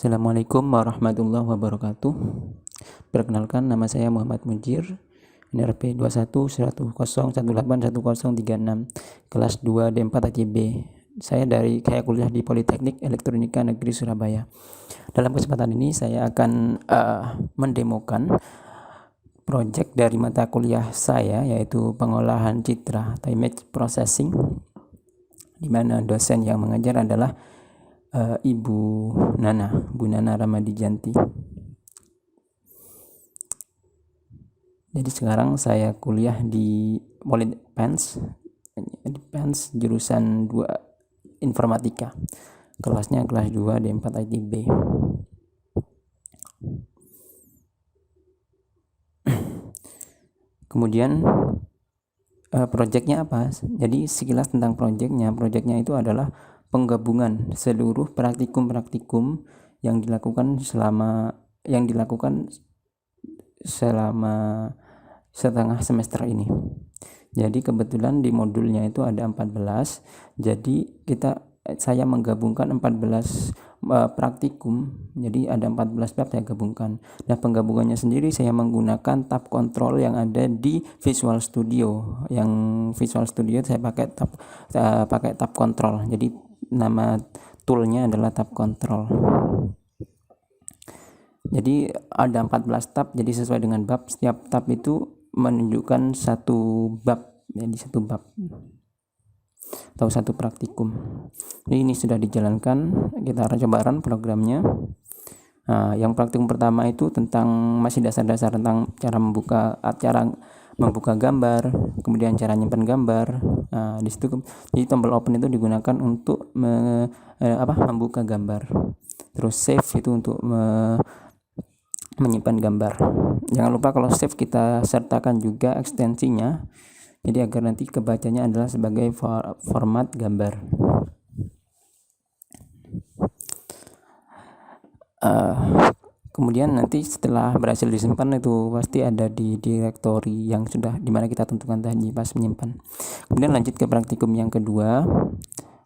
Assalamualaikum warahmatullahi wabarakatuh. Perkenalkan, nama saya Muhammad Mujir, NRP 2110181036, kelas 2 D4 ACB. Saya kuliah di Politeknik Elektronika Negeri Surabaya. Dalam kesempatan ini saya akan mendemokan proyek dari mata kuliah saya, yaitu pengolahan citra atau image processing, di mana dosen yang mengajar adalah Bu Nana Ramadijanti. Jadi sekarang saya kuliah di Polipens jurusan 2 Informatika. Kelasnya kelas 2 D4 ITB. Kemudian proyeknya apa? Jadi sekilas tentang proyeknya. Proyeknya itu adalah penggabungan seluruh praktikum yang dilakukan selama setengah semester ini. Jadi kebetulan di modulnya itu ada 14. Jadi saya menggabungkan 14 praktikum. Jadi ada 14 bab saya gabungkan. Nah, penggabungannya sendiri saya menggunakan tab control yang ada di Visual Studio. Yang Visual Studio saya pakai tab control. Jadi nama toolnya adalah tab control. Jadi ada 14 tab, jadi sesuai dengan bab. Setiap tab itu menunjukkan satu bab, jadi satu bab atau satu praktikum. Jadi ini sudah dijalankan, kita coba run programnya. Yang praktikum pertama itu masih dasar-dasar tentang cara membuka gambar, kemudian cara nyimpan gambar. Di situ jadi tombol open itu digunakan untuk membuka gambar. Terus save itu untuk menyimpan gambar. Jangan lupa kalau save kita sertakan juga ekstensinya, jadi agar nanti kebacanya adalah sebagai format gambar. Kemudian nanti setelah berhasil disimpan itu pasti ada di direktori yang sudah dimana kita tentukan tadi pas menyimpan. Kemudian lanjut ke praktikum yang kedua.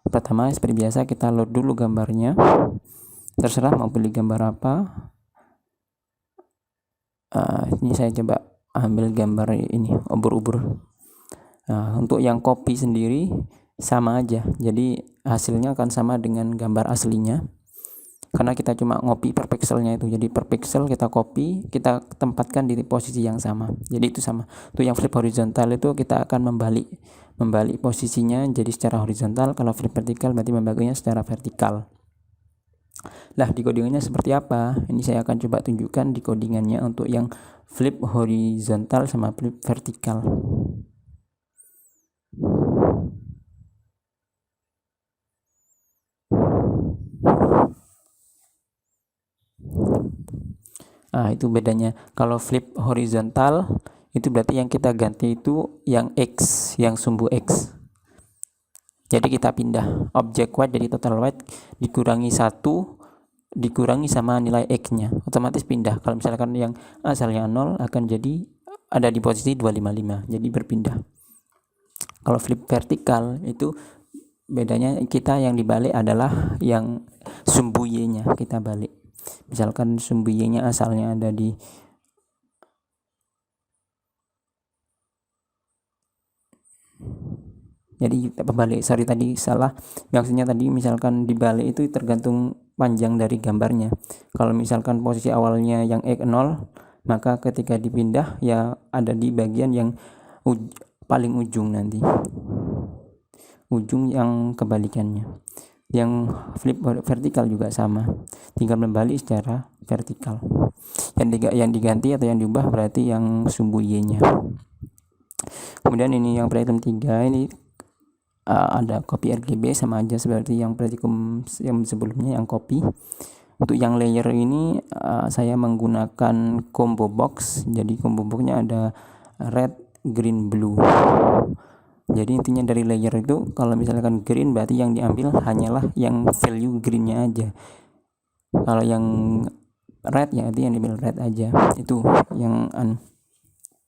Pertama, seperti biasa kita load dulu gambarnya. Terserah mau pilih gambar apa. Ini saya coba ambil gambar ini, ubur-ubur. Untuk yang copy sendiri sama aja, jadi hasilnya akan sama dengan gambar aslinya karena kita cuma ngopi per pixelnya itu. Jadi per pixel kita copy, kita tempatkan di posisi yang sama, jadi itu sama. Untuk yang flip horizontal itu kita akan membalik posisinya jadi secara horizontal. Kalau flip vertikal berarti membaginya secara vertikal. Lah, di codingannya seperti apa? Ini saya akan coba tunjukkan di codingannya untuk yang flip horizontal sama flip vertikal. Itu bedanya. Kalau flip horizontal itu berarti yang kita ganti itu yang X, yang sumbu X. Jadi kita pindah objek white jadi total white dikurangi 1 dikurangi sama nilai X-nya, otomatis pindah. Kalau misalkan yang asalnya 0 akan jadi ada di posisi 255, jadi berpindah. Kalau flip vertikal itu bedanya, kita yang dibalik adalah yang sumbu Y-nya kita balik. Misalkan sumbu Y-nya asalnya ada di tadi salah. Maksudnya tadi misalkan dibalik itu tergantung panjang dari gambarnya. Kalau misalkan posisi awalnya yang X0, maka ketika dipindah ya ada di bagian yang paling ujung nanti. Ujung yang kebalikannya. Yang flip vertikal juga sama, tinggal membalik secara vertikal. Yang diganti atau yang diubah berarti yang sumbu Y-nya. Kemudian ini yang praktikum 3 ini ada copy RGB, sama aja seperti yang praktikum yang sebelumnya yang copy. Untuk yang layer ini saya menggunakan combo box. Jadi combo boxnya ada red, green, blue. Jadi intinya dari layer itu kalau misalkan green berarti yang diambil hanyalah yang value greennya aja. Kalau yang red ya itu yang diambil red aja. Itu yang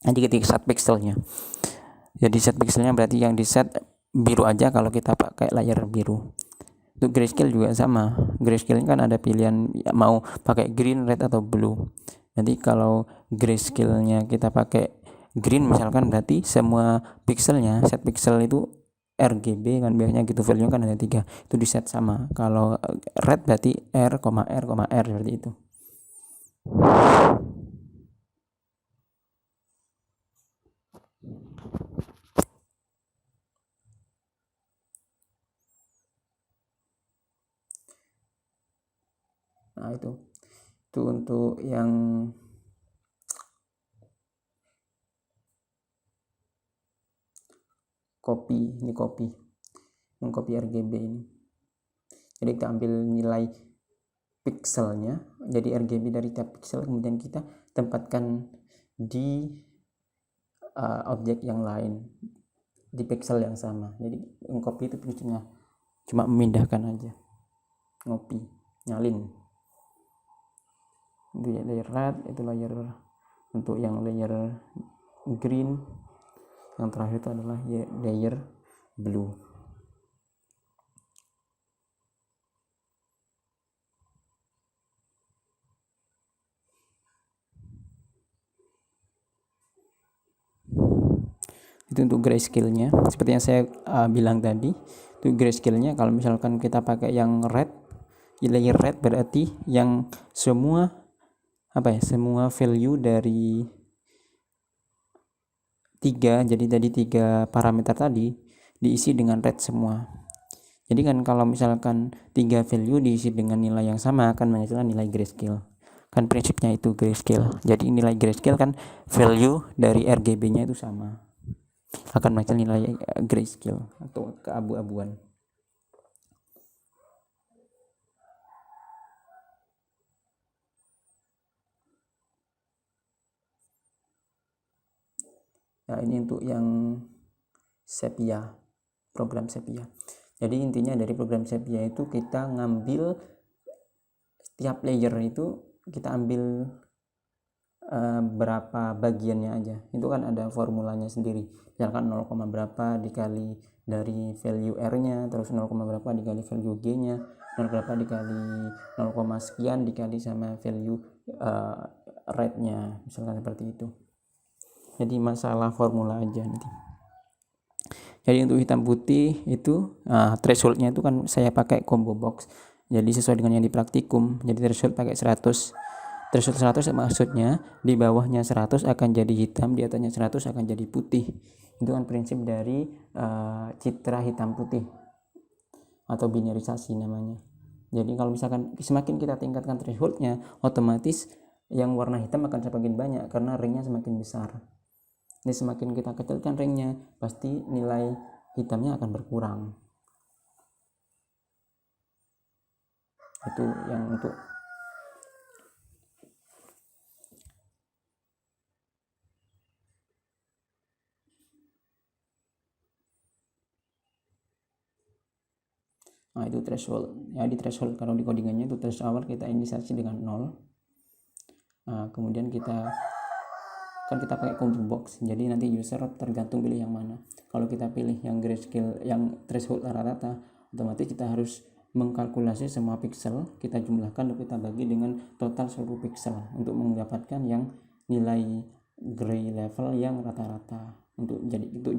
nanti ketika set pixelnya. Jadi set pixelnya berarti yang di set biru aja kalau kita pakai layer biru. Untuk grayscale juga sama. grayscale kan ada pilihan ya, mau pakai green, red atau blue. Nanti kalau grayscale-nya kita pakai green misalkan, berarti semua pixelnya, set pixel itu RGB kan biasanya gitu, value kan ada 3, itu di set sama. Kalau red berarti R, R, R seperti itu. Nah itu untuk yang mengcopy RGB ini. Jadi kita ambil nilai pixelnya jadi RGB dari tiap pixel, kemudian kita tempatkan di objek yang lain di pixel yang sama. Jadi mengcopy itu fungsinya cuma memindahkan aja, nyalin. Itu layer red, itu layer untuk yang layer green, yang terakhir itu adalah layer blue. Itu untuk grayscale-nya. Seperti yang saya bilang tadi, itu grayscale-nya kalau misalkan kita pakai yang red, layer red berarti yang semua value dari 3, jadi dari 3 parameter tadi diisi dengan red semua. Jadi kan kalau misalkan 3 value diisi dengan nilai yang sama akan menghasilkan nilai grayscale. Kan prinsipnya itu grayscale. Jadi nilai grayscale kan value dari RGB-nya itu sama, akan menghasilkan nilai grayscale atau keabu-abuan. Nah ini untuk yang sepia, program sepia. Jadi intinya dari program sepia itu kita ngambil setiap layer itu kita ambil berapa bagiannya aja. Itu kan ada formulanya sendiri. Misalkan 0, berapa dikali dari value R-nya, terus 0, berapa dikali value G-nya, 0 berapa dikali 0, sekian dikali sama value red-nya, misalkan seperti itu. Jadi masalah formula aja nanti. Jadi untuk hitam putih itu thresholdnya itu kan saya pakai combo box. Jadi sesuai dengan yang di praktikum. Jadi threshold pakai 100. Threshold 100 maksudnya di bawahnya 100 akan jadi hitam, di atasnya 100 akan jadi putih. Itu kan prinsip dari citra hitam putih atau binarisasi namanya. Jadi kalau misalkan semakin kita tingkatkan thresholdnya, otomatis yang warna hitam akan semakin banyak karena ringnya semakin besar. Jadi semakin kita kecilkan ringnya, pasti nilai hitamnya akan berkurang. Itu yang untuk itu threshold. Ya di threshold kalau di codingannya itu threshold awal kita inisiasi dengan 0. Kemudian kita pakai combo box, jadi nanti user tergantung pilih yang mana. Kalau kita pilih yang grayscale, yang threshold rata-rata, otomatis kita harus mengkalkulasi semua pixel, kita jumlahkan lalu kita bagi dengan total seluruh pixel untuk mendapatkan yang nilai gray level yang rata-rata. Untuk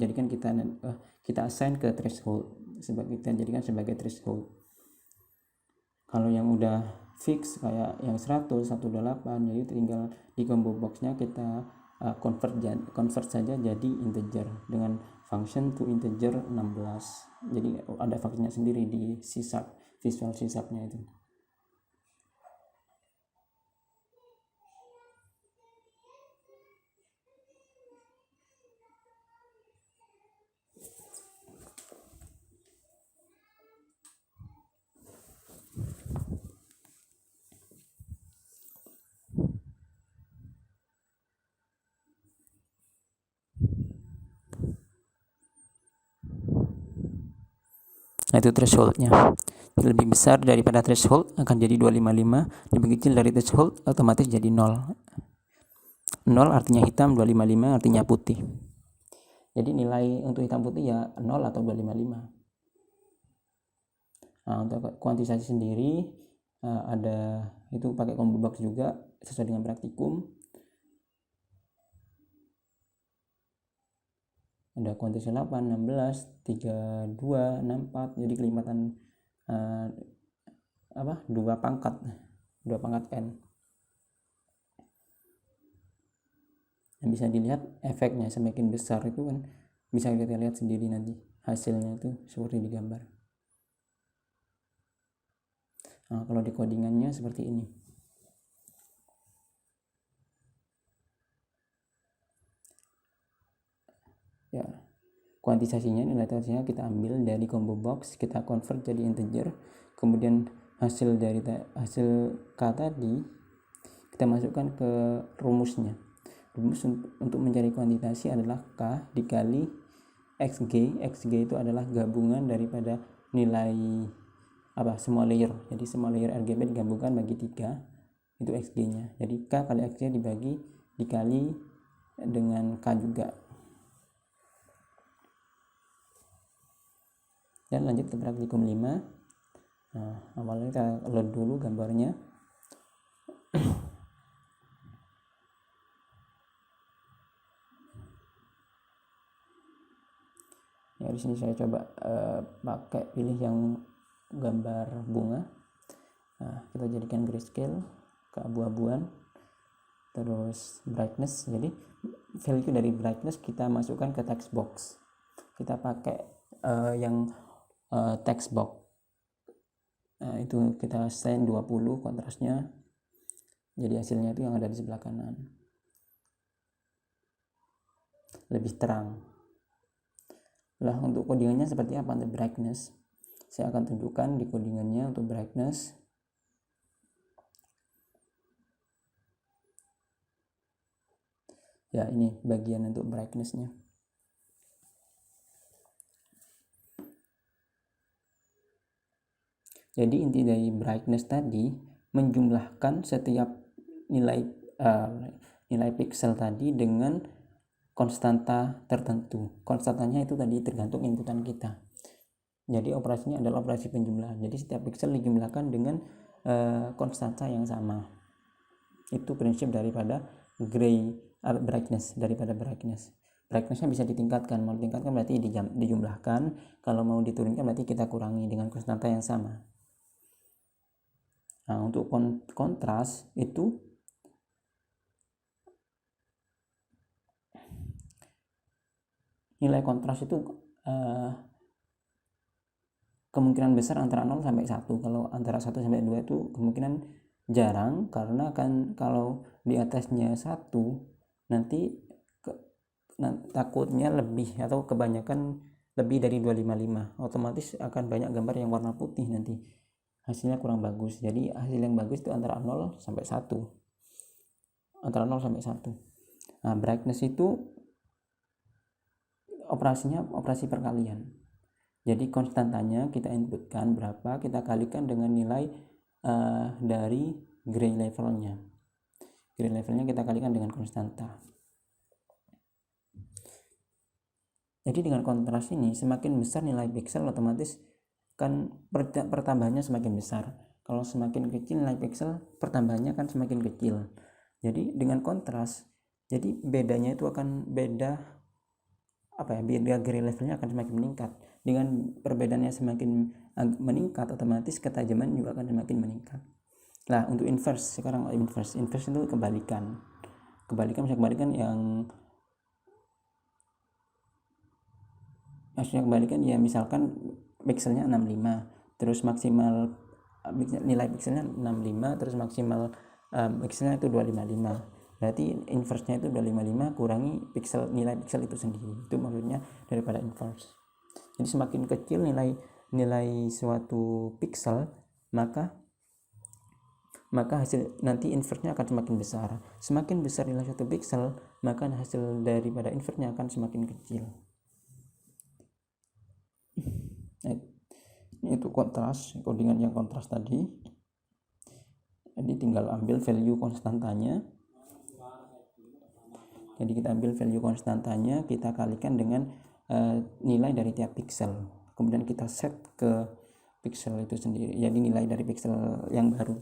jadikan kita assign ke threshold, kita jadikan sebagai threshold. Kalau yang udah fix kayak yang 100, 128, jadi tinggal di combo boxnya kita convert saja jadi integer dengan function to integer 16. Jadi ada fungsinya sendiri di C#, Visual C#-nya itu. Nah itu thresholdnya. Lebih besar daripada threshold akan jadi 255, lebih kecil dari threshold otomatis jadi 0. 0 artinya hitam, 255 artinya putih. Jadi nilai untuk hitam putih ya 0 atau 255. Nah untuk kuantisasi sendiri ada itu pakai combo box juga sesuai dengan praktikum. Ada kuantitas 8, 16, 32, 64, jadi kelipatan dua pangkat n. Yang bisa dilihat efeknya semakin besar itu kan bisa kita lihat sendiri nanti hasilnya itu seperti di gambar. Nah, kalau di codingannya seperti ini. Ya, kuantisasinya, nilai kuantisasinya kita ambil dari combo box, kita convert jadi integer, kemudian hasil K tadi kita masukkan ke rumusnya. Rumus untuk mencari kuantitasi adalah K dikali XG. XG itu adalah gabungan daripada nilai semua layer. Jadi semua layer RGB digabungkan bagi 3, itu XG nya. Jadi K kali XG dikali dengan K juga. Dan lanjut ke praktikum 5. Nah, awalnya kita load dulu gambarnya. Ya, di sini saya coba pilih yang gambar bunga. Nah, kita jadikan grayscale, keabu-abuan, terus brightness. Jadi value dari brightness kita masukkan ke text box. Kita pakai yang text box. Nah, itu kita set 20 kontrasnya. Jadi hasilnya itu yang ada di sebelah kanan. Lebih terang. Lah, untuk codingannya seperti apa untuk brightness? Saya akan tunjukkan di codingannya untuk brightness. Ya, ini bagian untuk brightness-nya. Jadi inti dari brightness tadi menjumlahkan setiap nilai pixel tadi dengan konstanta tertentu. Konstantanya itu tadi tergantung inputan kita. Jadi operasinya adalah operasi penjumlahan. Jadi setiap pixel dijumlahkan dengan konstanta yang sama. Itu prinsip daripada brightness. Brightnessnya bisa ditingkatkan. Mau ditingkatkan berarti dijumlahkan. Kalau mau diturunkan berarti kita kurangi dengan konstanta yang sama. Nah, untuk kontras itu nilai kontras itu kemungkinan besar antara 0 sampai 1. Kalau antara 1 sampai 2 itu kemungkinan jarang, karena kan kalau di atasnya 1 nanti takutnya lebih atau kebanyakan lebih dari 255, otomatis akan banyak gambar yang warna putih, nanti hasilnya kurang bagus. Jadi hasil yang bagus itu antara 0 sampai 1. Antara 0 sampai 1. Nah, brightness itu operasinya operasi perkalian. Jadi konstantanya kita inputkan berapa, kita kalikan dengan nilai dari gray levelnya. Gray levelnya kita kalikan dengan konstanta. Jadi dengan kontras ini semakin besar nilai pixel, otomatis kan pertambahannya semakin besar. Kalau semakin kecil nilai pixel, pertambahannya kan semakin kecil. Jadi dengan kontras, jadi bedanya itu akan beda gray levelnya akan semakin meningkat. Dengan perbedaannya semakin meningkat, otomatis ketajaman juga akan semakin meningkat. Nah, untuk inverse, sekarang inverse itu kebalikan yang maksudnya kebalikan ya, misalkan pixelnya 65, terus maksimal nilai pixelnya 65, terus maksimal pixelnya itu 255. Berarti inverse-nya itu 255 kurangi nilai pixel itu sendiri. Itu maksudnya daripada inverse. Jadi semakin kecil nilai suatu pixel, maka hasil nanti inverse-nya akan semakin besar. Semakin besar nilai suatu pixel, maka hasil daripada inverse-nya akan semakin kecil. Itu kontras, codingan yang kontras tadi. Jadi tinggal ambil value konstantanya. Jadi kita ambil value konstantanya, kita kalikan dengan nilai dari tiap pixel. Kemudian kita set ke pixel itu sendiri, jadi nilai dari pixel yang baru.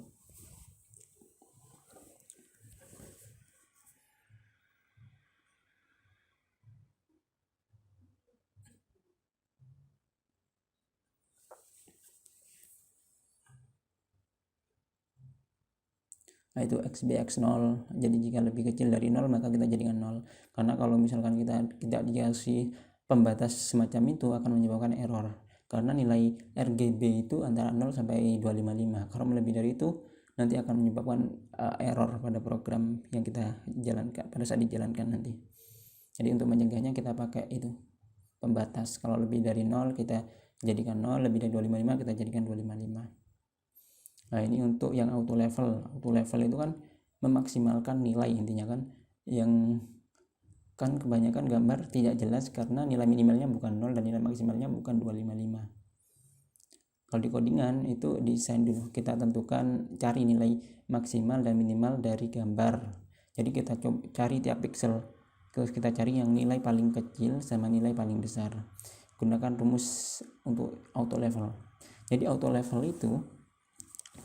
Nah itu XBX 0, jadi jika lebih kecil dari 0 maka kita jadikan 0, karena kalau misalkan kita tidak dikasih pembatas semacam itu akan menyebabkan error, karena nilai RGB itu antara 0 sampai 255. Kalau lebih dari itu nanti akan menyebabkan error pada program yang kita jalankan pada saat dijalankan nanti. Jadi untuk mencegahnya kita pakai itu pembatas, kalau lebih dari 0 kita jadikan 0, lebih dari 255 kita jadikan 255. Nah ini untuk yang auto level itu kan memaksimalkan nilai intinya kan, yang kan kebanyakan gambar tidak jelas karena nilai minimalnya bukan 0 dan nilai maksimalnya bukan 255. Kalau di codingan itu desain dulu, kita tentukan cari nilai maksimal dan minimal dari gambar. Jadi kita coba cari tiap pixel, terus kita cari yang nilai paling kecil sama nilai paling besar. Gunakan rumus untuk auto level. Jadi auto level itu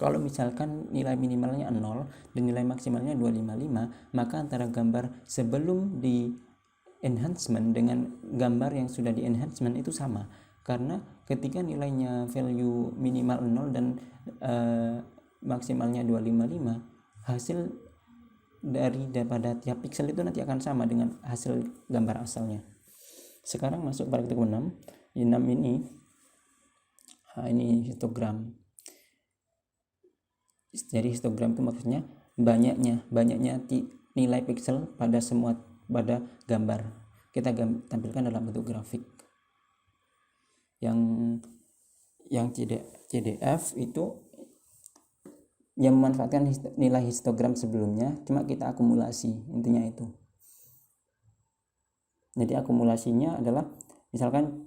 kalau misalkan nilai minimalnya 0 dan nilai maksimalnya 255, maka antara gambar sebelum di enhancement dengan gambar yang sudah di enhancement itu sama, karena ketika nilainya value minimal 0 dan maksimalnya 255, hasil daripada tiap pixel itu nanti akan sama dengan hasil gambar asalnya. Sekarang masuk praktik 6. 6 ini histogram. Jadi histogram itu maksudnya banyaknya nilai pixel pada gambar kita tampilkan dalam bentuk grafik. Yang CDF itu yang memanfaatkan nilai histogram sebelumnya, cuma kita akumulasi, intinya itu. Jadi akumulasinya adalah misalkan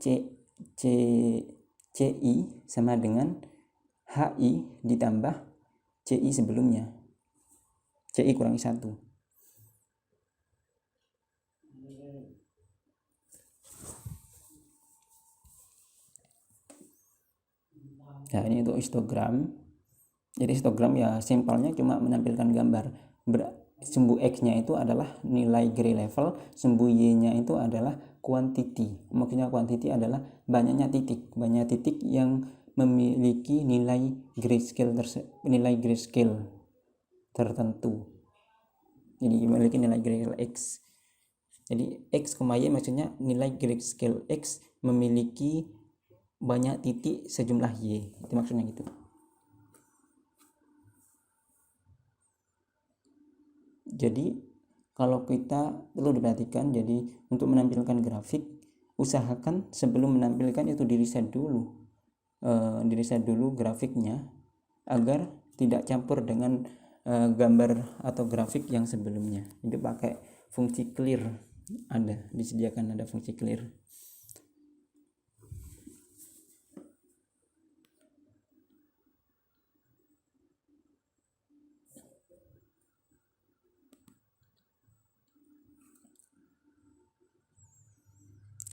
CI sama dengan HI ditambah CI sebelumnya, CI kurangi 1. Nah ini untuk histogram. Jadi histogram ya simpelnya cuma menampilkan gambar. Sumbu X-nya itu adalah nilai gray level, sumbu Y-nya itu adalah quantity. Maksudnya quantity adalah banyaknya titik yang memiliki nilai grayscale tertentu. Jadi memiliki nilai grayscale X. Jadi X, Y maksudnya nilai grayscale X memiliki banyak titik sejumlah Y. Itu maksudnya gitu. Jadi kalau kita perlu diperhatikan, jadi untuk menampilkan grafik usahakan sebelum menampilkan itu diriset dulu grafiknya agar tidak campur dengan gambar atau grafik yang sebelumnya. Itu pakai fungsi clear, disediakan ada fungsi clear.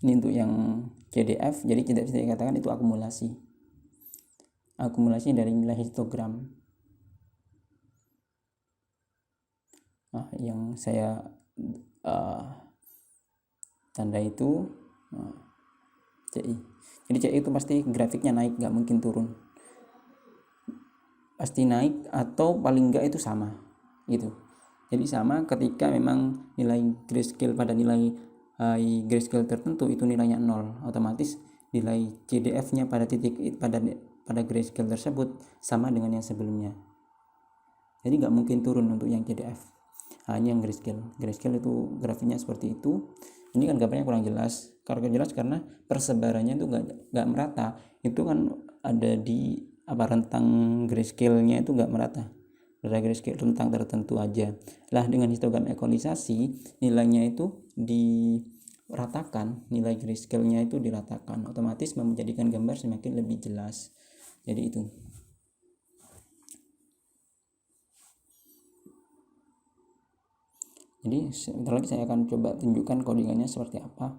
Ini untuk yang CDF, jadi tidak bisa dikatakan itu akumulasi dari nilai histogram. Nah, yang saya tanda itu CI. Jadi CI itu pasti grafiknya naik, nggak mungkin turun, pasti naik atau paling enggak itu sama gitu. Jadi sama ketika memang nilai grayscale pada nilai grayscale tertentu itu nilainya 0, otomatis nilai CDF-nya pada titik pada grayscale tersebut sama dengan yang sebelumnya. Jadi nggak mungkin turun untuk yang CDF. Hanya yang grayscale itu grafiknya seperti itu. Ini kan gambarnya kurang jelas. Karena persebarannya itu nggak merata. Itu kan ada di rentang grayscale-nya itu nggak merata. Pada grayscale rentang tertentu aja. Lah dengan histogram ekualisasi nilainya itu diratakan, nilai grayscale-nya itu diratakan, otomatis menjadikan gambar semakin lebih jelas. Jadi itu. Jadi sebentar lagi saya akan coba tunjukkan codingannya seperti apa.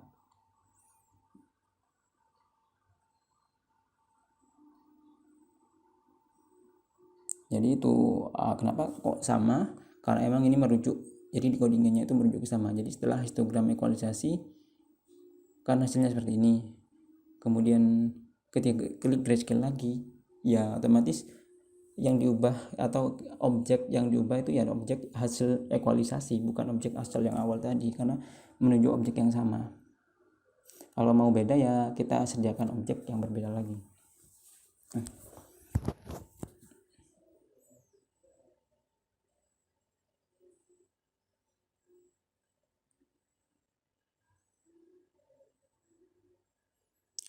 Jadi itu kenapa kok sama, karena emang ini merujuk, jadi decodingannya itu merujuk ke sama. Jadi setelah histogram ekualisasi kan hasilnya seperti ini, kemudian ketika klik grayscale lagi ya otomatis yang diubah atau objek yang diubah itu ya objek hasil ekualisasi, bukan objek asal yang awal tadi, karena menuju objek yang sama. Kalau mau beda ya kita sediakan objek yang berbeda lagi.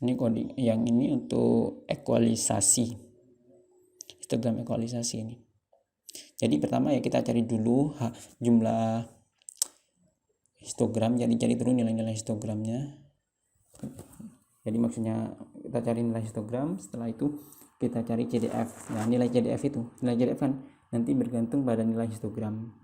Ini coding yang ini untuk ekualisasi, histogram ekualisasi ini. Jadi pertama ya kita cari dulu jumlah histogram, jadi cari dulu nilai-nilai histogramnya. Jadi maksudnya kita cari nilai histogram, setelah itu kita cari CDF. Nah nilai CDF kan nanti bergantung pada nilai histogram.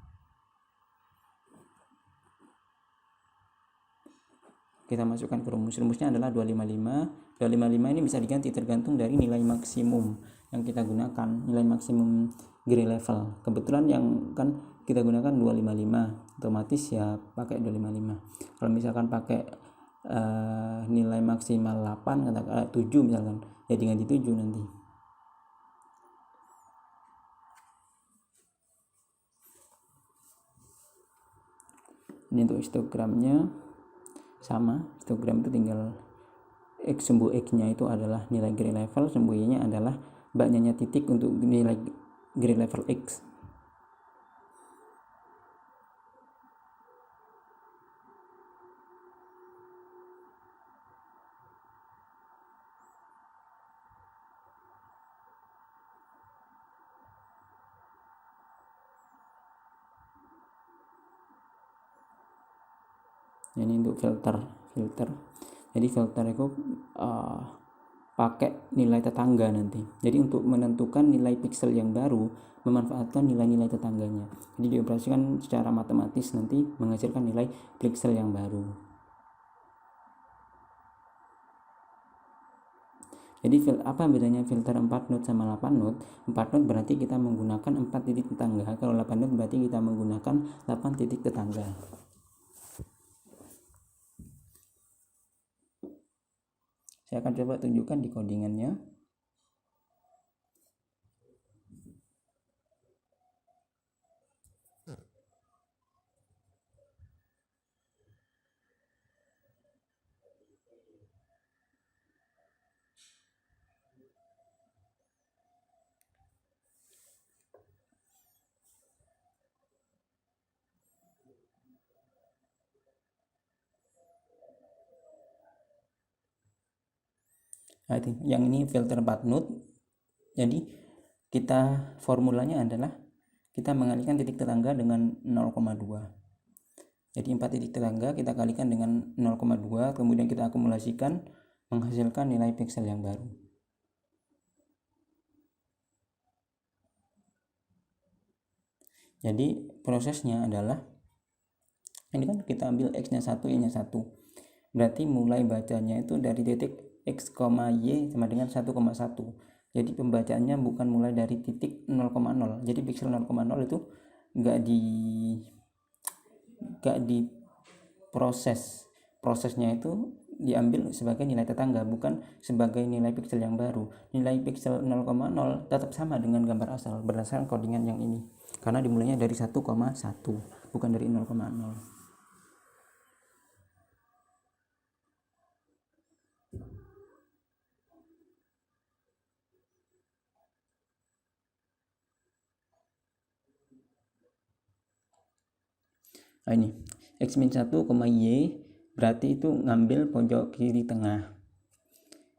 Kita masukkan ke rumusnya adalah 255. 255 ini bisa diganti tergantung dari nilai maksimum yang kita gunakan, nilai maksimum gray level. Kebetulan yang kan kita gunakan 255, otomatis ya pakai 255. Kalau misalkan pakai nilai maksimal 8 katakanlah 7 misalkan, ya diganti 7 nanti. Ini untuk histogramnya sama, histogram itu tinggal X, sumbu X nya itu adalah nilai gray level, sumbu Y nya adalah banyaknya titik untuk nilai gray level X. Ini untuk filter. Jadi filter itu pakai nilai tetangga nanti. Jadi untuk menentukan nilai pixel yang baru memanfaatkan nilai-nilai tetangganya. Jadi dioperasikan secara matematis nanti menghasilkan nilai pixel yang baru. Jadi apa bedanya filter 4 node sama 8 node? 4 node berarti kita menggunakan 4 titik tetangga. Kalau 8 node berarti kita menggunakan 8 titik tetangga. Saya akan coba tunjukkan di codingannya. Nah, yang ini filter 4 node. Jadi kita formulanya adalah kita mengalihkan titik tetangga dengan 0,2. Jadi 4 titik tetangga kita kalikan dengan 0,2, kemudian kita akumulasikan menghasilkan nilai pixel yang baru. Jadi prosesnya adalah ini kan kita ambil X nya 1, Y nya 1. Berarti mulai bacanya itu dari titik X, Y sama dengan 1,1. Jadi pembacaannya bukan mulai dari titik 0,0. Jadi pixel 0,0 itu enggak di prosesnya itu diambil sebagai nilai tetangga, bukan sebagai nilai pixel yang baru. Nilai pixel 0,0 tetap sama dengan gambar asal berdasarkan codingan yang ini, karena dimulainya dari 1,1 bukan dari 0,0. Nah ini X-1, Y berarti itu ngambil pojok kiri tengah.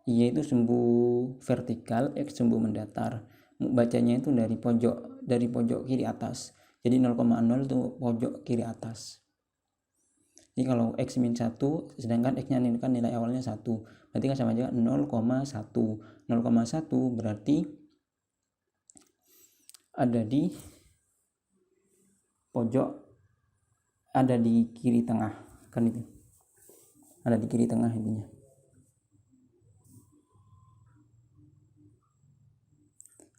Y itu sumbu vertikal, X sumbu mendatar. Bacanya itu dari pojok kiri atas. Jadi 0,0 itu pojok kiri atas. Jadi kalau X-1 sedangkan X nya kan nilai awalnya 1, berarti kan sama aja 0,1. 0,1 berarti ada di pojok, ada di kiri tengah, kan itu ada di kiri tengah intinya.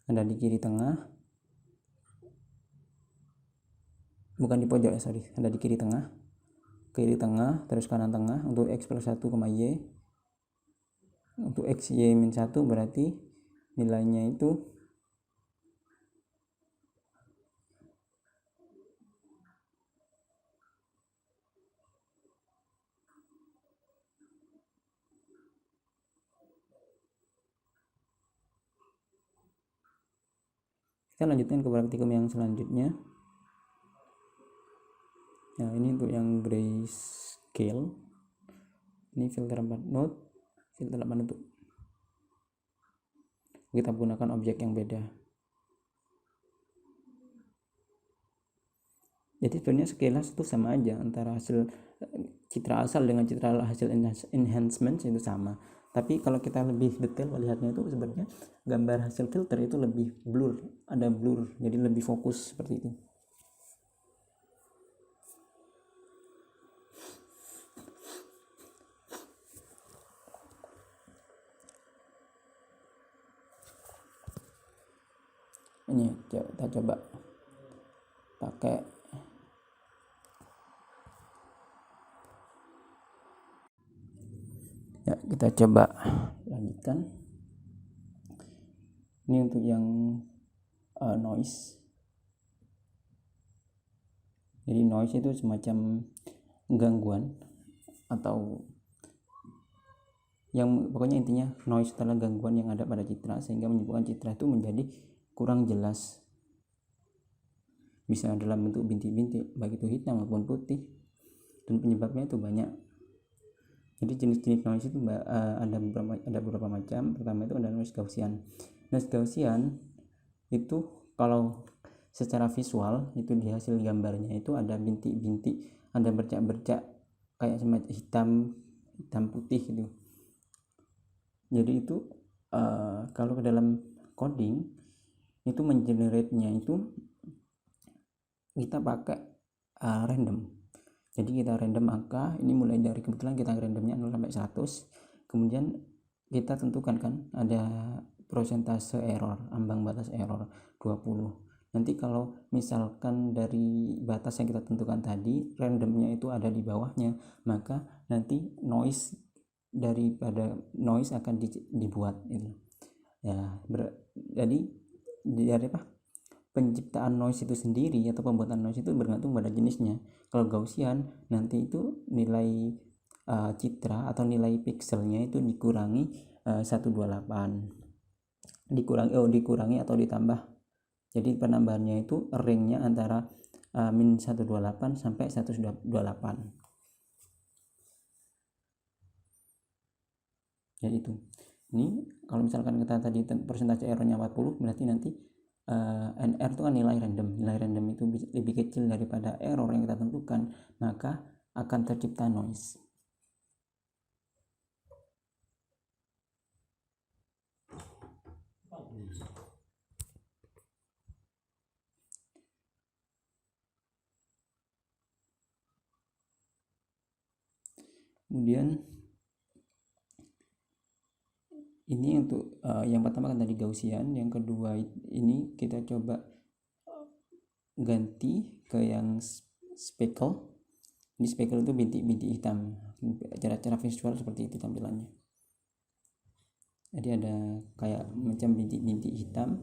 Ada di kiri tengah. bukan di pojok ya, sorry, ada di kiri tengah, terus kanan tengah. Untuk X plus 1, Y, untuk X, Y min 1 berarti nilainya itu kita lanjutkan ke praktikum yang selanjutnya. Nah, ini untuk yang grayscale. Ini filter 4 node, filter 8 node. Kita gunakan objek yang beda. Jadi sebenarnya sekilas itu sama aja antara hasil citra asal dengan citra hasil enhancement itu sama. Tapi kalau kita lebih detail melihatnya itu sebenarnya gambar hasil filter itu lebih blur, ada blur, jadi lebih fokus seperti itu. Ini kita coba pakai ya, kita coba lanjutkan. Ini untuk yang noise. Jadi noise itu semacam gangguan atau yang pokoknya intinya noise adalah gangguan yang ada pada citra sehingga menyebabkan citra itu menjadi kurang jelas. Bisa dalam bentuk bintik-bintik, baik itu hitam maupun putih, dan penyebabnya itu banyak. Jadi jenis-jenis noise itu ada beberapa macam. Pertama itu ada noise Gaussian. Noise Gaussian itu kalau secara visual itu di hasil gambarnya itu ada bintik-bintik, ada bercak-bercak kayak semacam hitam putih gitu. Jadi itu kalau ke dalam coding itu mengenerate-nya itu kita pakai random. Jadi kita random angka, ini mulai dari kebetulan kita randomnya 0 sampai 100. Kemudian kita tentukan kan ada persentase error, ambang batas error 20. Nanti kalau misalkan dari batas yang kita tentukan tadi randomnya itu ada di bawahnya, maka nanti noise daripada noise akan dibuat itu. Ya, jadi dari penciptaan noise itu sendiri atau pembuatan noise itu bergantung pada jenisnya. Kalau Gaussian nanti itu nilai citra atau nilai pixelnya itu dikurangi 128, dikurangi atau ditambah. Jadi penambahannya itu ringnya antara min 128 sampai 128. Jadi itu. Ini kalau misalkan kita tadi persentase errornya 40, berarti nanti NR itu kan nilai random itu lebih kecil daripada error yang kita tentukan, maka akan tercipta noise. Kemudian ini untuk yang pertama kan tadi Gaussian, yang kedua ini kita coba ganti ke yang speckle. Ini speckle itu bintik-bintik hitam. Cara visual seperti itu tampilannya. Jadi ada kayak macam bintik-bintik hitam.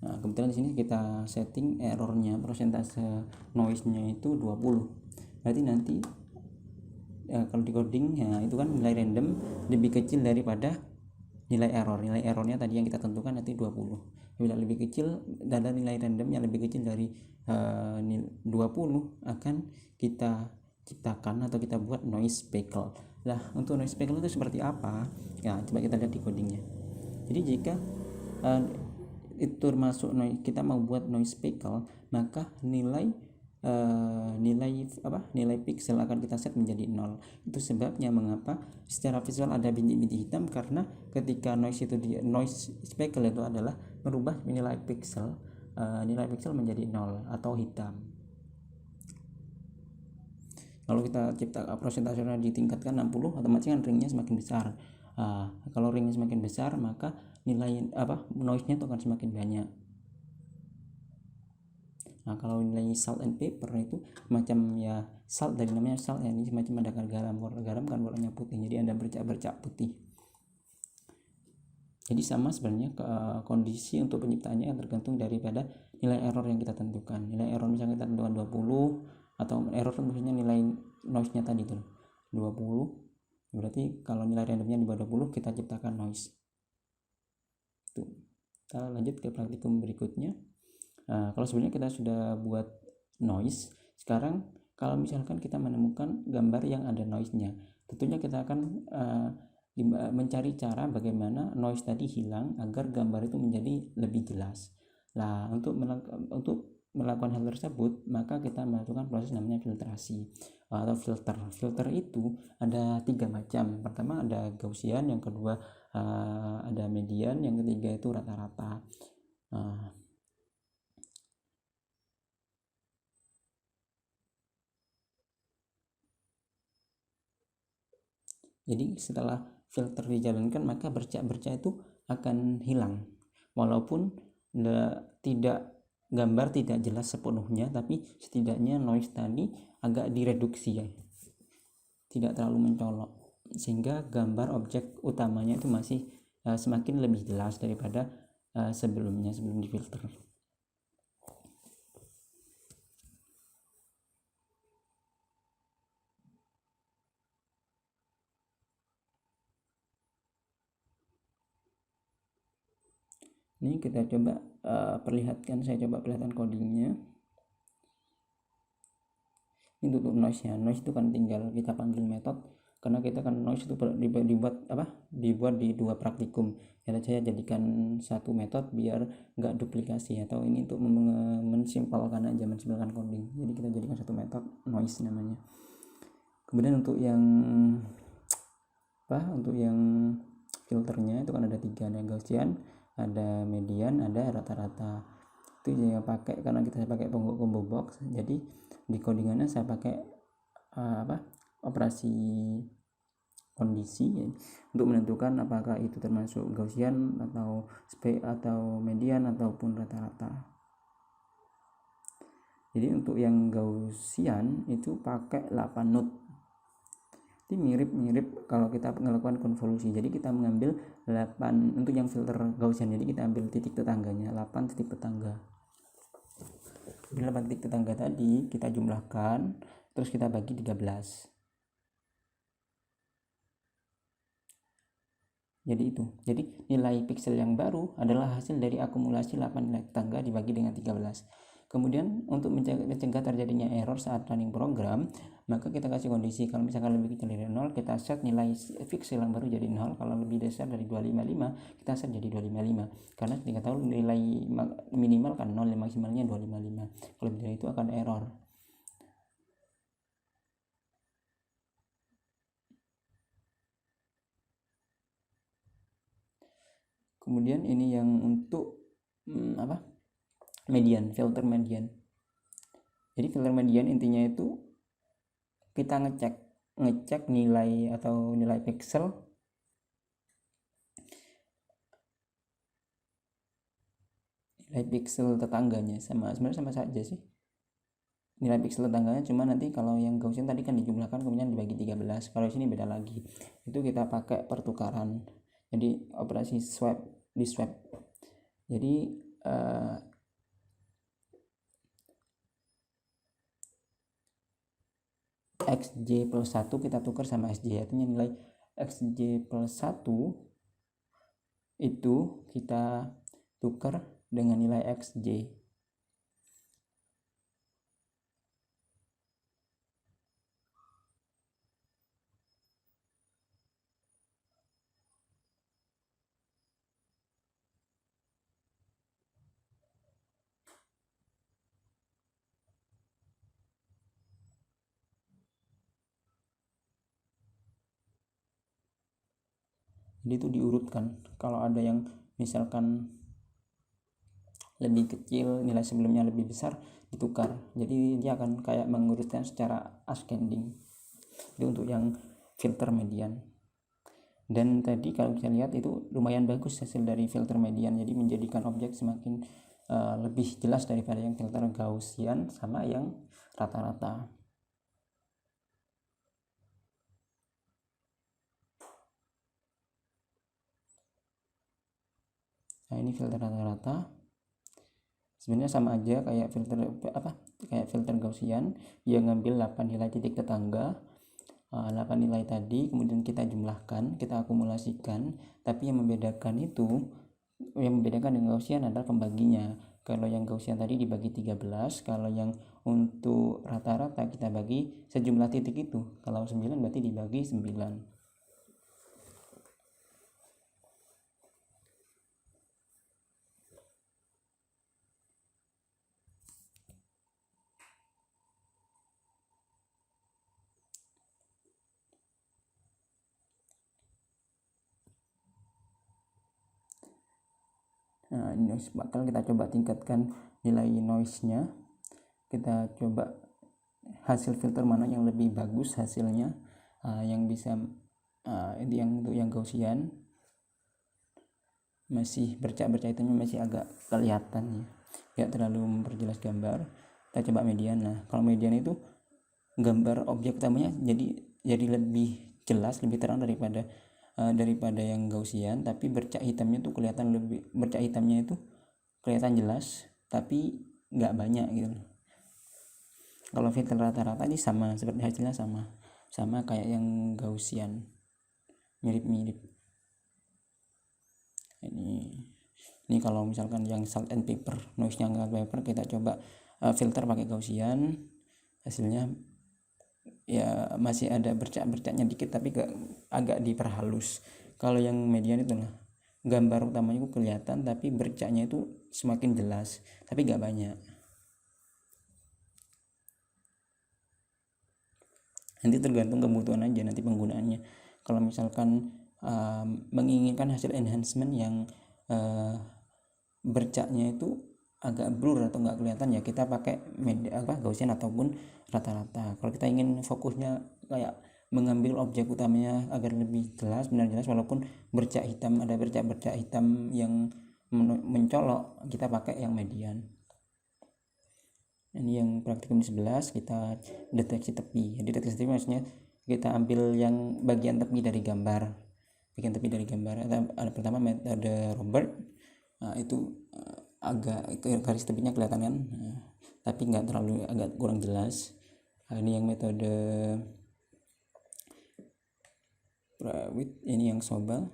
Nah, kebetulan di sini kita setting errornya, persentase noise-nya itu 20. Berarti nanti kalau di coding ya itu kan nilai random lebih kecil daripada nilai errornya tadi yang kita tentukan nanti 20. Bila lebih kecil dan nilai randomnya lebih kecil dari 20 akan kita ciptakan atau kita buat noise speckle. Nah, untuk noise speckle itu seperti apa? Ya, coba kita lihat di codingnya. Jadi jika itu termasuk kita mau buat noise speckle, maka nilai pixel akan kita set menjadi 0. Itu sebabnya mengapa secara visual ada bintik-bintik hitam, karena ketika noise speckle itu adalah merubah nilai pixel menjadi 0 atau hitam. Kalau kita cipta prosentasenya ditingkatkan 60, otomatis kan ringnya semakin besar. Kalau ringnya semakin besar, maka nilai noise-nya itu akan semakin banyak. Nah, kalau nilai salt and pepper itu macam ya salt, dari namanya salt ya, ini semacam ada garam. Garam kan warnanya putih, jadi ada bercak-bercak putih. Jadi sama sebenarnya kondisi untuk penciptaannya yang tergantung daripada nilai error yang kita tentukan. Nilai error misalnya kita tentukan 20, atau error itu maksudnya nilai noise-nya tadi tuh 20. Berarti kalau nilai randomnya di bawah 20 kita ciptakan noise. Tuh. Kita lanjut ke praktikum berikutnya. Nah, kalau sebenarnya kita sudah buat noise, sekarang kalau misalkan kita menemukan gambar yang ada noise-nya, tentunya kita akan mencari cara bagaimana noise tadi hilang agar gambar itu menjadi lebih jelas. Nah, untuk melakukan hal tersebut, maka kita melakukan proses namanya filtrasi atau filter. Filter itu ada 3 macam. Pertama ada Gaussian, yang kedua ada median, yang ketiga itu rata-rata. Jadi setelah filter dijalankan, maka bercak-bercak itu akan hilang, walaupun gambar tidak jelas sepenuhnya, tapi setidaknya noise tadi agak direduksi ya, tidak terlalu mencolok, sehingga gambar objek utamanya itu masih semakin lebih jelas daripada sebelum difilter. Ini kita coba saya coba perlihatkan codingnya. Ini untuk noise-nya. Noise itu kan tinggal kita panggil metode, karena kita kan noise itu dibuat di 2 praktikum. Jadi saya jadikan satu metode biar nggak duplikasi, atau ini untuk mensimpelkan aja, mensimpelkan coding. Jadi kita jadikan satu metode noise namanya. Kemudian untuk yang filternya itu kan ada 3, ada Gaussian, ada median, ada rata-rata. Itu yang pakai, karena kita pakai combo box, jadi di codingannya saya pakai operasi kondisi ya, untuk menentukan apakah itu termasuk Gaussian atau median ataupun rata-rata. Jadi untuk yang Gaussian itu pakai 8 node. Ini mirip kalau kita melakukan konvolusi. Jadi kita mengambil 8 untuk yang filter Gaussian. Jadi kita ambil titik tetangganya, 8 titik tetangga. 8 titik tetangga tadi kita jumlahkan, terus kita bagi 13. Jadi nilai pixel yang baru adalah hasil dari akumulasi 8 nilai tetangga dibagi dengan 13. Kemudian untuk mencegah terjadinya error saat running program, maka kita kasih kondisi kalau misalkan lebih kecil dari 0, kita set nilai pixel yang baru jadi 0. Kalau lebih besar dari 255, kita set jadi 255. Karena kita tahu nilai minimal kan 0, maksimalnya 255. Kalau lebih dari itu akan error. Kemudian ini yang untuk median, filter median. Jadi filter median intinya itu kita ngecek nilai pixel tetangganya, sebenarnya sama saja sih nilai pixel tetangganya, cuma nanti kalau yang Gaussian tadi kan dijumlahkan kemudian dibagi 13, kalau sini beda lagi, itu kita pakai pertukaran, jadi operasi di swap. Jadi XJ plus 1 kita tukar sama SJ, artinya nilai XJ plus 1 itu kita tukar dengan nilai XJ. Jadi itu diurutkan, kalau ada yang misalkan lebih kecil, nilai sebelumnya lebih besar, ditukar. Jadi dia akan kayak mengurutkan secara ascending. Itu untuk yang filter median. Dan tadi kalau kita lihat itu lumayan bagus hasil dari filter median, jadi menjadikan objek semakin lebih jelas daripada yang filter Gaussian sama yang rata-rata. Nah, ini filter rata-rata. Sebenarnya sama aja kayak filter Gaussian, yang ngambil 8 nilai titik tetangga, 8 nilai tadi, kemudian kita jumlahkan, kita akumulasikan. Tapi yang membedakan dengan Gaussian adalah pembaginya. Kalau yang Gaussian tadi dibagi 13, kalau yang untuk rata-rata kita bagi sejumlah titik itu. Kalau 9 berarti dibagi 9. Nah, noise bakal kita coba tingkatkan nilai noise-nya. Kita coba hasil filter mana yang lebih bagus hasilnya, yang bisa untuk yang Gaussian masih bercak-bercak hitamnya masih agak kelihatan ya, tidak terlalu memperjelas gambar. Kita coba median. Nah, kalau median itu gambar objek utamanya jadi lebih jelas, lebih terang daripada yang Gaussian, tapi bercak hitamnya itu kelihatan jelas tapi nggak banyak gitu. Kalau filter rata-rata ini sama, seperti hasilnya sama kayak yang Gaussian, mirip-mirip. Ini kalau misalkan yang salt and pepper, noise-nya nggak pepper, kita coba filter pakai Gaussian, hasilnya ya masih ada bercak-bercaknya dikit tapi agak diperhalus. Kalau yang median itu lah, gambar utamanya itu kelihatan tapi bercaknya itu semakin jelas tapi nggak banyak. Nanti tergantung kebutuhan aja nanti penggunaannya. Kalau misalkan menginginkan hasil enhancement yang bercaknya itu agak blur atau nggak kelihatan, ya kita pakai Gaussian ataupun rata-rata. Kalau kita ingin fokusnya kayak mengambil objek utamanya agar lebih jelas, benar jelas, walaupun ada bercak hitam yang mencolok, kita pakai yang median. Ini yang praktikum 11, kita deteksi tepi. Jadi deteksi tepi maksudnya kita ambil yang bagian tepi dari gambar. Ada pertama metode Robert. Itu agak garis tepinya kelihatan kan, tapi nggak terlalu, agak kurang jelas. Ini yang metode Prawit, ini yang Sobel.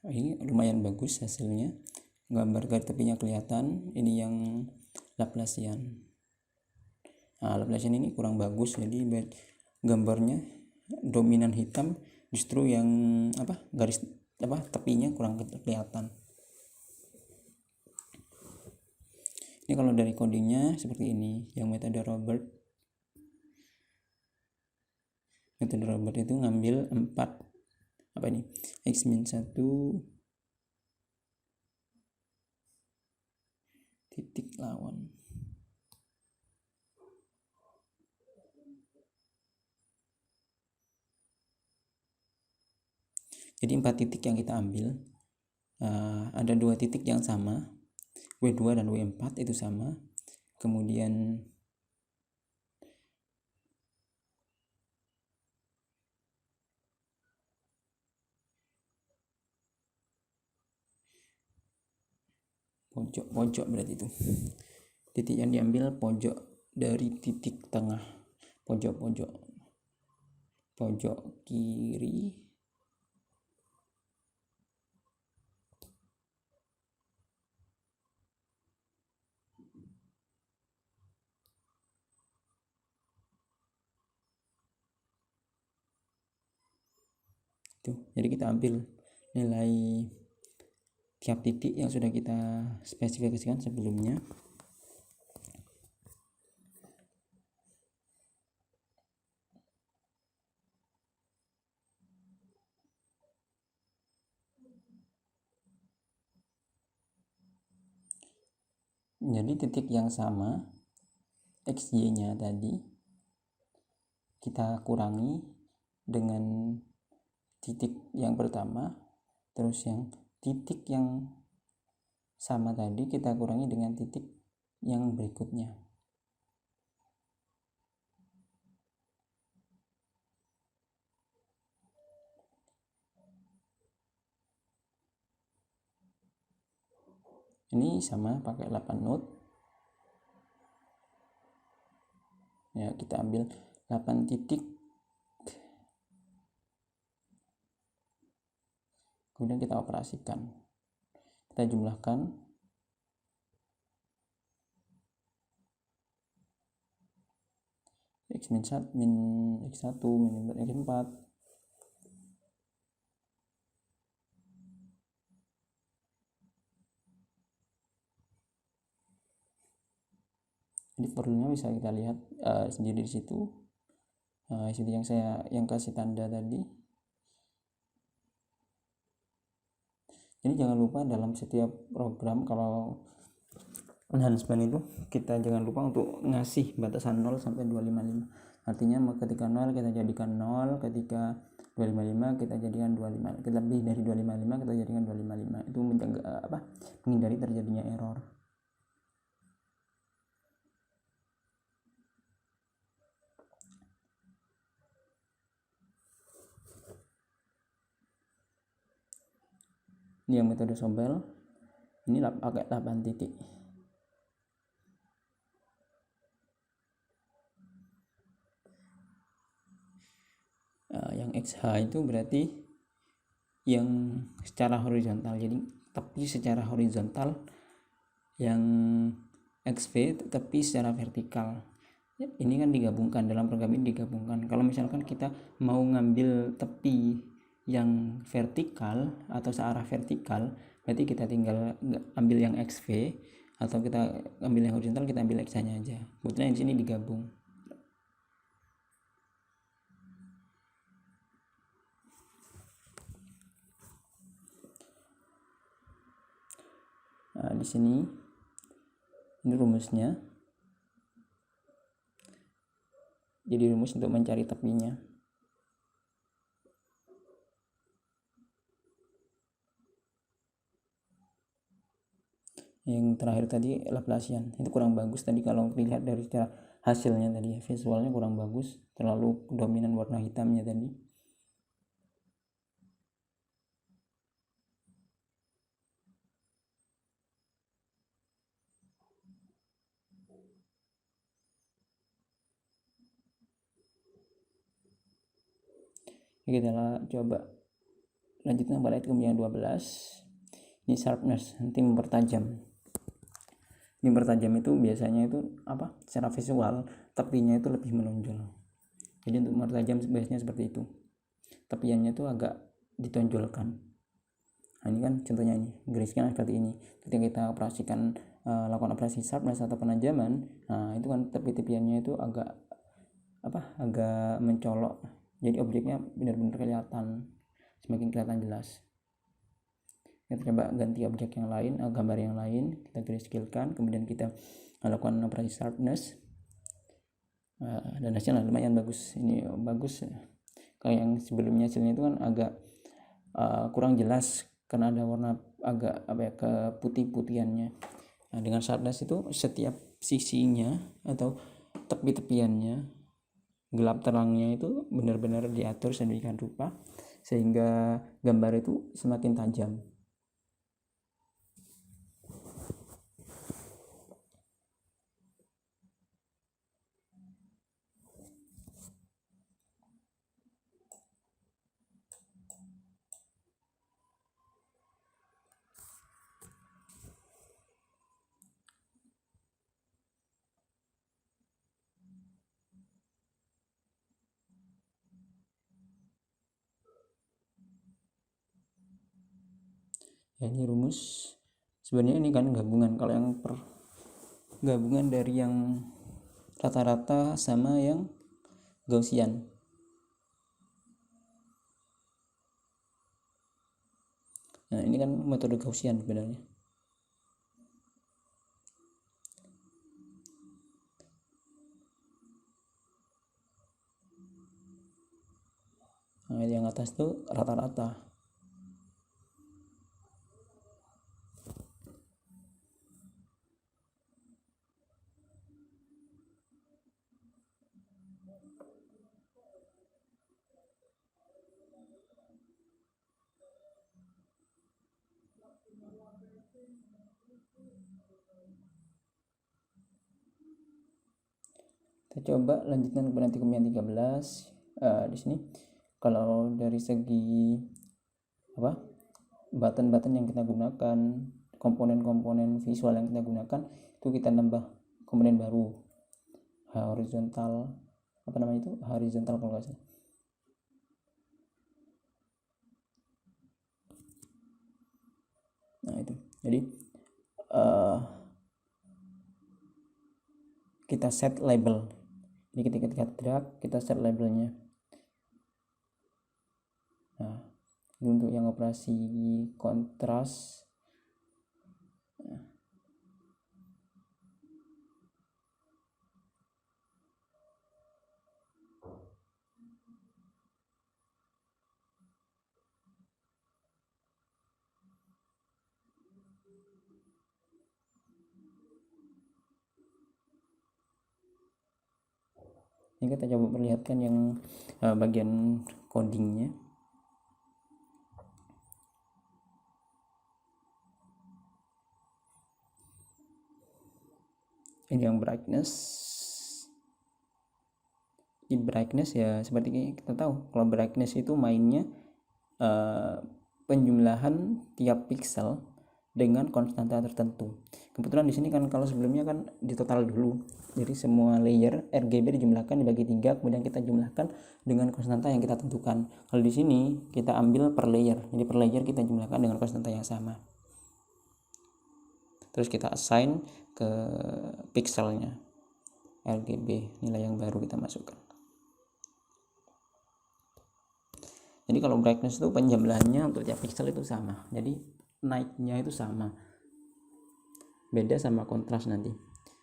Ini lumayan bagus hasilnya, gambar garis tepinya kelihatan. Ini yang Laplacian. Laplacian ini kurang bagus, jadi gambarnya dominan hitam, justru yang garis tepinya kurang kelihatan. Ini kalau dari codingnya seperti ini, yang metode Robert. Metode Robert itu ngambil 4 x-1 titik lawan. Jadi 4 titik yang kita ambil, ada 2 titik yang sama, W2 dan W4 itu sama. Kemudian pojok berarti itu titik yang diambil pojok dari titik tengah, pojok kiri itu. Jadi kita ambil nilai tiap titik yang sudah kita spesifikasikan sebelumnya. Jadi titik yang sama XY-nya tadi kita kurangi dengan titik yang pertama, terus yang titik yang sama tadi kita kurangi dengan titik yang berikutnya. Ini sama pakai 8 node. Ya, kita ambil 8 titik. Kemudian kita operasikan. Kita jumlahkan. X min 1 min X1 min X4. Jadi perlunya bisa kita lihat sendiri di situ. Situ yang kasih tanda tadi. Jadi jangan lupa dalam setiap program kalau enhancement itu kita jangan lupa untuk ngasih batasan 0 sampai 255. Artinya ketika 0 kita jadikan 0, ketika 255 kita jadikan 25. Kita lebih dari 255 kita jadikan 255. Itu menghindari terjadinya error. Ini yang metode Sobel. Ini pakai 8 titik. Yang XH itu berarti yang secara horizontal. Jadi tepi secara horizontal, yang XV tepi secara vertikal. Ini kan digabungkan, dalam program ini digabungkan. Kalau misalkan kita mau ngambil tepi yang vertikal atau searah vertikal, berarti kita tinggal ambil yang XV, atau kita ambil yang horizontal, kita ambil X-nya aja. Kebetulan di sini digabung. Nah, di sini ini rumusnya. Jadi rumus untuk mencari tepinya. Yang terakhir tadi Laplacian, itu kurang bagus tadi kalau dilihat dari cara hasilnya tadi, visualnya kurang bagus, terlalu dominan warna hitamnya tadi. Kita coba lanjutnya pada hitung yang 12. Ini sharpness, nanti mempertajam. Mempertajam itu biasanya itu secara visual tepinya itu lebih menonjol. Jadi untuk mempertajam biasanya seperti itu, tepiannya itu agak ditonjolkan. Nah, ini kan contohnya, ini gariskan seperti ini. Ketika kita operasikan lakukan operasi sharpness atau penajaman, nah itu kan tepi-tepiannya itu agak mencolok. Jadi objeknya benar-benar kelihatan, semakin kelihatan jelas. Kita coba ganti objek yang lain, gambar yang lain, kita grayscale-kan, kemudian kita lakukan operasi sharpness, dan hasilnya lumayan bagus. Ini bagus. Kayak yang sebelumnya hasilnya itu kan agak kurang jelas karena ada warna agak keputih-putihannya. Nah, dengan sharpness itu setiap sisinya atau tepi-tepiannya, gelap terangnya itu benar-benar diatur sedemikian rupa sehingga gambar itu semakin tajam. Ya, ini rumus. Sebenarnya ini kan gabungan. Kalau yang gabungan dari yang rata-rata sama yang Gaussian. Nah, ini kan metode Gaussian sebenarnya. Nah, yang atas tuh rata-rata. Kita coba lanjutkan kepada tikum yang 13. Di sini kalau dari segi button-button yang kita gunakan, komponen-komponen visual yang kita gunakan, itu kita nambah komponen baru, horizontal horizontal kalau nggak salah. Nah itu, jadi kita set label. Jadi ketika kita drag, kita set labelnya. Nah, ini untuk yang operasi kontras. Ini kita coba perlihatkan yang bagian codingnya. Ini yang brightness. Di brightness ya seperti kita tahu, kalau brightness itu mainnya penjumlahan tiap pixel dengan konstanta tertentu. Kebetulan di sini kan kalau sebelumnya kan di total dulu. Jadi semua layer RGB dijumlahkan dibagi 3, kemudian kita jumlahkan dengan konstanta yang kita tentukan. Kalau di sini kita ambil per layer. Jadi per layer kita jumlahkan dengan konstanta yang sama. Terus kita assign ke pixelnya RGB, nilai yang baru kita masukkan. Jadi kalau brightness itu penjumlahannya untuk tiap pixel itu sama. Jadi naiknya itu sama. Beda sama kontras nanti.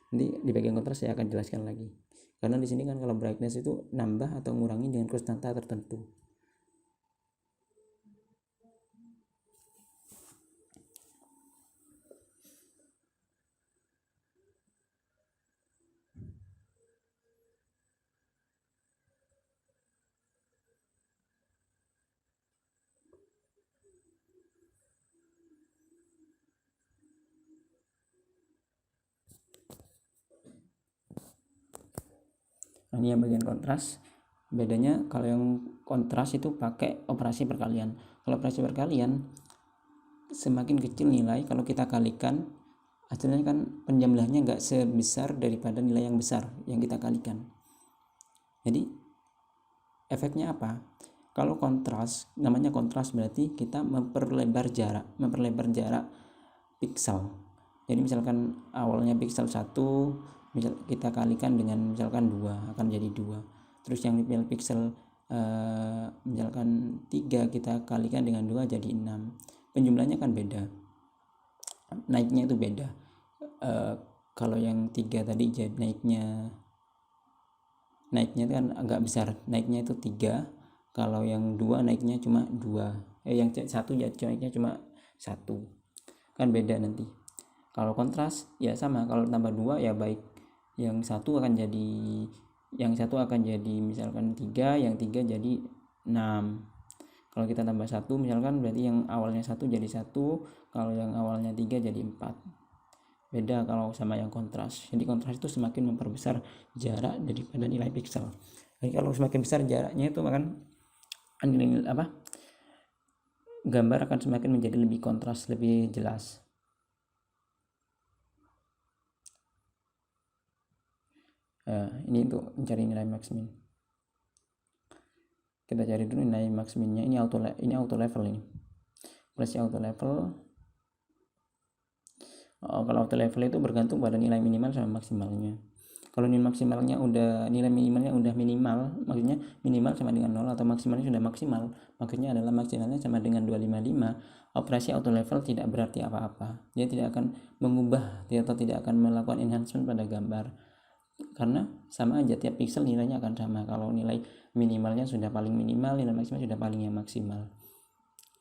Nanti di bagian kontras saya akan jelaskan lagi. Karena di sini kan kalau brightness itu nambah atau mengurangi dengan konstanta tertentu. Nah, ini yang bagian kontras. Bedanya kalau yang kontras itu pakai operasi perkalian. Kalau operasi perkalian semakin kecil nilai, kalau kita kalikan hasilnya kan penjumlahannya nggak sebesar daripada nilai yang besar yang kita kalikan. Jadi efeknya apa? Kalau kontras, namanya kontras berarti kita memperlebar jarak pixel. Jadi misalkan awalnya pixel 1, misal kita kalikan dengan misalkan 2, akan jadi 2. Terus yang pixel misalkan 3 kita kalikan dengan 2 jadi 6. Penjumlahnya kan beda. Naiknya itu beda. Kalau yang 3 tadi jadi naiknya kan agak besar, naiknya itu 3. Kalau yang 2 naiknya cuma 2. Yang 1 ya naiknya cuma 1. Kan beda nanti. Kalau kontras ya sama, kalau tambah 2 ya baik. Yang satu akan jadi misalkan 3, yang 3 jadi 6. Kalau kita tambah 1 misalkan berarti yang awalnya 1 jadi 1, kalau yang awalnya 3 jadi 4. Beda kalau sama yang kontras. Jadi kontras itu semakin memperbesar jarak daripada nilai pixel. Jadi kalau semakin besar jaraknya itu akan gambar akan semakin menjadi lebih kontras, lebih jelas. Ini untuk mencari nilai max min. Kita cari dulu nilai max minnya. Ini auto level ini. Operasi auto level. Kalau auto level itu bergantung pada nilai minimal sama maksimalnya. Kalau nilai minimalnya udah minimal, maksudnya minimal sama dengan 0 atau maksimalnya sudah maksimal, maksudnya adalah maksimalnya sama dengan 255, operasi auto level tidak berarti apa-apa. Dia tidak akan mengubah atau tidak akan melakukan enhancement pada gambar. Karena sama aja, tiap pixel nilainya akan sama. Kalau nilai minimalnya sudah paling minimal, nilai maksimal sudah paling yang maksimal.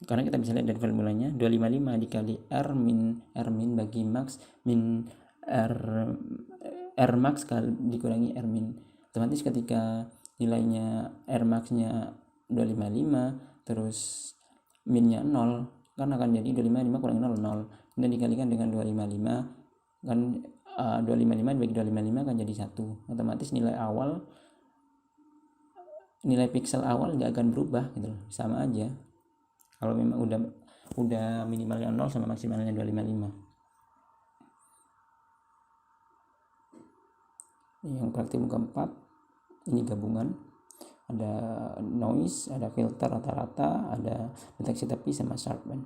Karena kita bisa lihat dari formulanya, 255 dikali R min bagi max min R max dikurangi R min. Otomatis ketika nilainya R max-nya 255, terus min-nya 0, kan akan jadi 255 kurang 0, 0. Kemudian dikalikan dengan 255, kan 255 dibagi 255 kan jadi 1. Otomatis nilai pixel awal nggak akan berubah gitu loh, sama aja. Kalau memang udah minimalnya 0 sama maksimalnya 255. Yang praktikum keempat ini gabungan, ada noise, ada filter rata-rata, ada deteksi tepi sama sharpen.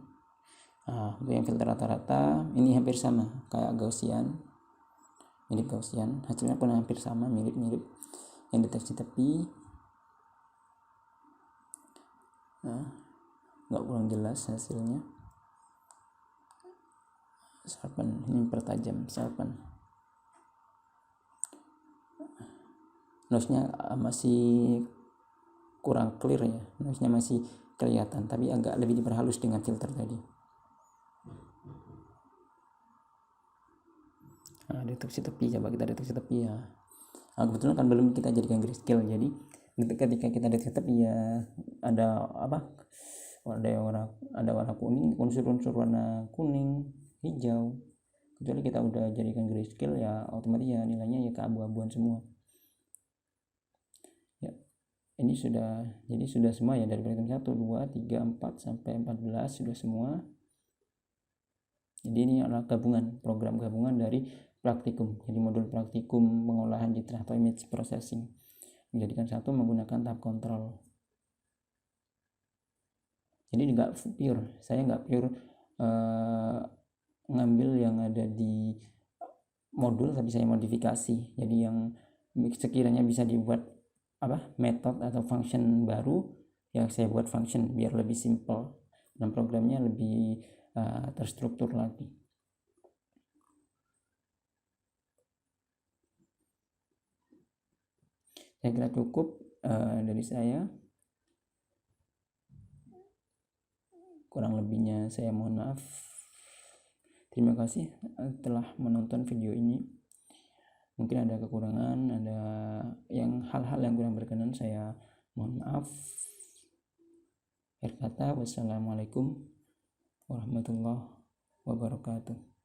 Nah, untuk yang filter rata-rata ini hampir sama kayak Gaussian, mirip Gaussian, hasilnya pun hampir sama, mirip-mirip. Yang deteksi tepi nggak kurang jelas hasilnya. Sharpen ini pertajam, sharpen. Noise-nya masih kurang clear ya, noise-nya masih kelihatan, tapi agak lebih diperhalus dengan filter tadi. Nah, deteksi tepi, coba kita deteksi tepi ya. Nah, kebetulan kan belum kita jadikan grayscale, jadi ketika kita deteksi tepi ya ada warna kuning, unsur-unsur warna kuning, hijau. Kecuali kita udah jadikan grayscale ya otomatis ya nilainya ya keabu-abuan semua. Ya, ini sudah semua ya, dari praktikum 1, 2, 3, 4 sampai 14 sudah semua. Jadi ini adalah program gabungan dari praktikum. Jadi modul praktikum pengolahan citra atau image processing menjadikan satu menggunakan tahap kontrol. Jadi saya nggak pure ngambil yang ada di modul, tapi saya modifikasi. Jadi yang sekiranya bisa dibuat method atau function baru, yang saya buat function biar lebih simple dan programnya lebih terstruktur lagi. Saya kira cukup dari saya. Kurang lebihnya saya mohon maaf. Terima kasih telah menonton video ini. Mungkin ada kekurangan, ada hal-hal yang kurang berkenan, saya mohon maaf. Akhir kata, wassalamualaikum warahmatullahi wabarakatuh.